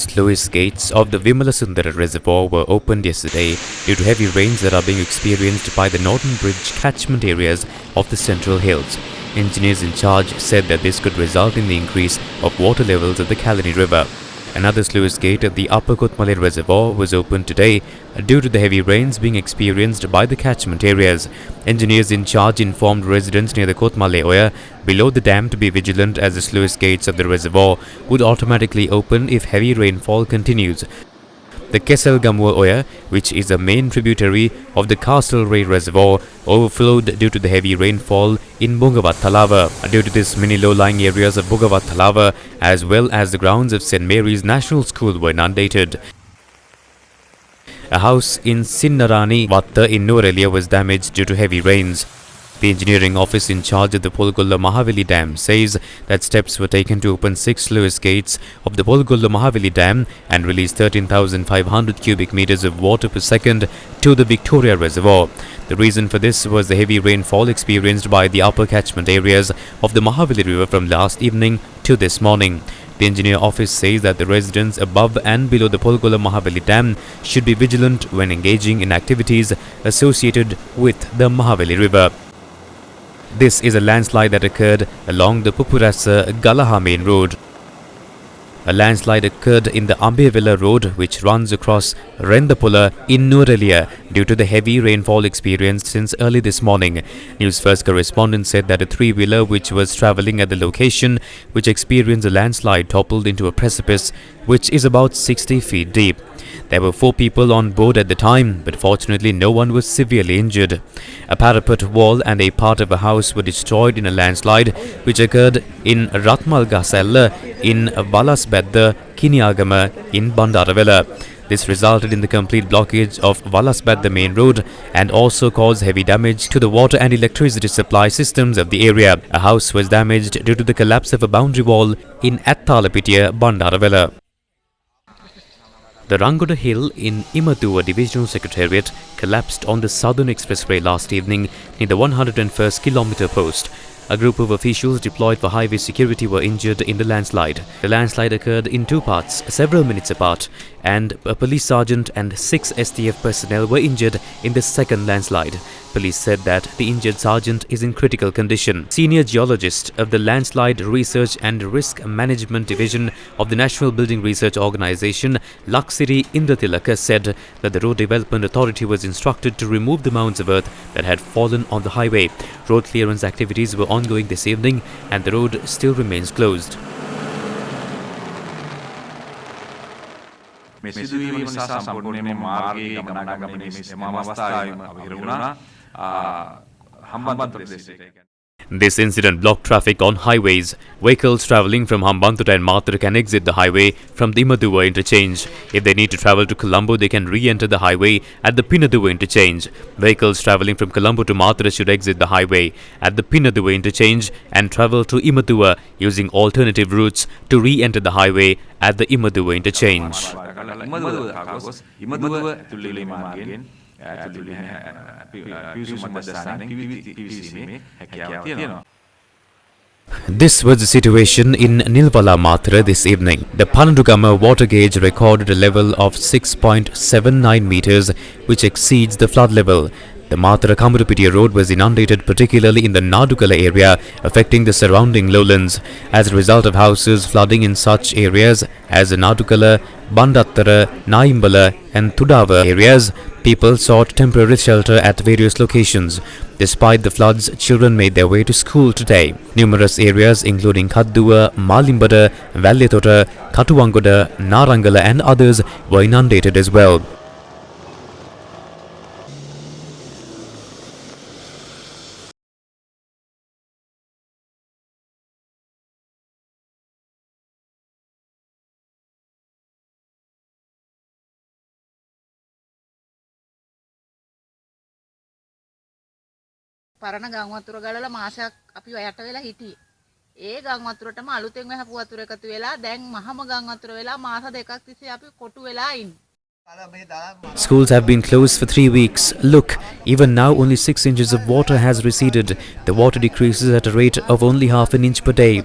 sluice gates of the Vimalasundara Reservoir were opened yesterday due to heavy rains that are being experienced by the Northern Bridge catchment areas of the Central Hills. Engineers in charge said that this could result in the increase of water levels at the Kalani River. Another sluice gate at the Upper Kothmale Reservoir was opened today due to the heavy rains being experienced by the catchment areas. Engineers in charge informed residents near the Kothmale Oya below the dam to be vigilant as the sluice gates of the reservoir would automatically open if heavy rainfall continues. The Keselgamua Oya, which is a main tributary of the Castlereagh Reservoir, overflowed due to the heavy rainfall in Bungawat Talava. Due to this, many low-lying areas of Bungawat Talava as well as the grounds of St. Mary's National School were inundated. A house in Sinnarani Vatta in Norelia was damaged due to heavy rains. The engineering office in charge of the Polgolla Mahaveli Dam says that steps were taken to open 6 sluice gates of the Polgolla Mahaveli Dam and release 13,500 cubic meters of water per second to the Victoria Reservoir. The reason for this was the heavy rainfall experienced by the upper catchment areas of the Mahaveli River from last evening to this morning. The engineer office says that the residents above and below the Polgolla Mahaveli Dam should be vigilant when engaging in activities associated with the Mahaveli River. This is a landslide that occurred along the Pupurasa-Galaha main road. A landslide occurred in the Ambevilla road which runs across Rendapula in Norelia due to the heavy rainfall experienced since early this morning. Newsfirst correspondent said that a three-wheeler which was travelling at the location which experienced a landslide toppled into a precipice which is about 60 feet deep. There were 4 people on board at the time, but fortunately no one was severely injured. A parapet wall and a part of a house were destroyed in a landslide which occurred in Ratmalgasella in Valasbedda, Kiniagama in Bandaravela. This resulted in the complete blockage of Valasbedda main road and also caused heavy damage to the water and electricity supply systems of the area. A house was damaged due to the collapse of a boundary wall in Attalapitia, Bandaravela. The Rangoda Hill in Imatua Divisional Secretariat collapsed on the Southern Expressway last evening near the 101st kilometre post. A group of officials deployed for highway security were injured in the landslide. The landslide occurred in 2 parts, several minutes apart, and a police sergeant and 6 STF personnel were injured in the second landslide. Police said that the injured sergeant is in critical condition. Senior geologist of the Landslide Research and Risk Management Division of the National Building Research Organisation, Laksiri Indratilaka, said that the Road Development Authority was instructed to remove the mounds of earth that had fallen on the highway. Road clearance activities were ongoing this evening and the road still remains closed. This incident blocked traffic on highways. Vehicles travelling from Hambantota and Matara can exit the highway from the Imaduwa interchange. If they need to travel to Colombo, they can re-enter the highway at the Pinaduwa interchange. Vehicles travelling from Colombo to Matara should exit the highway at the Pinaduwa interchange and travel to Imaduwa using alternative routes to re-enter the highway at the Imaduwa interchange. This was the situation in Nilvala Matra this evening. The Panadugama water gauge recorded a level of 6.79 meters, which exceeds the flood level. The Matara Kamurupitia road was inundated, particularly in the Nadukala area, affecting the surrounding lowlands. As a result of houses flooding in such areas as the Nadukala, Bandattara, Naimbala and Tudava areas, people sought temporary shelter at various locations. Despite the floods, children made their way to school today. Numerous areas including Kadduwa, Malimbada, Valletota, Katuwangoda, Narangala and others were inundated as well. පරණ ගම් වතුර ගලලා මාසයක් අපි යට වෙලා හිටියේ. ඒ ගම් වතුරටම අලුතෙන් වැහපු වතුර එකතු වෙලා දැන් මහම ගම් වතුර වෙලා මාස දෙකක් තිස්සේ අපි කොටු වෙලා ඉන්නේ. Schools have been closed for 3 weeks. Look, even now only 6 inches of water has receded. The water decreases at a rate of only half an inch per day.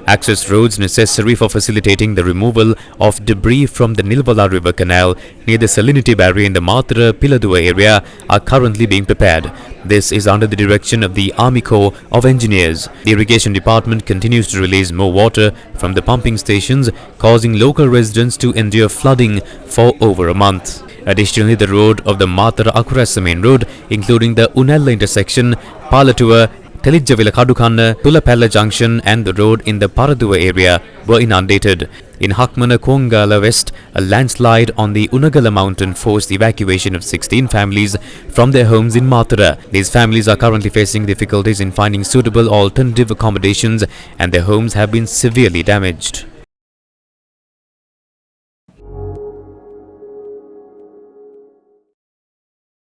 Access roads necessary for facilitating the removal of debris from the Nilvala River Canal near the salinity barrier in the Matara Piladua area are currently being prepared. This is under the direction of the Army Corps of Engineers. The Irrigation Department continues to release more water from the pumping stations, causing local residents to endure flooding for over a month. Additionally, the road of the Matara Akurasa main road, including the Unella intersection, Palatua, Telijavila Kadukanna, Tulapella Junction and the road in the Paradua area were inundated. In Hakmana Kongala West, a landslide on the Unagala mountain forced the evacuation of 16 families from their homes in Matara. These families are currently facing difficulties in finding suitable alternative accommodations and their homes have been severely damaged.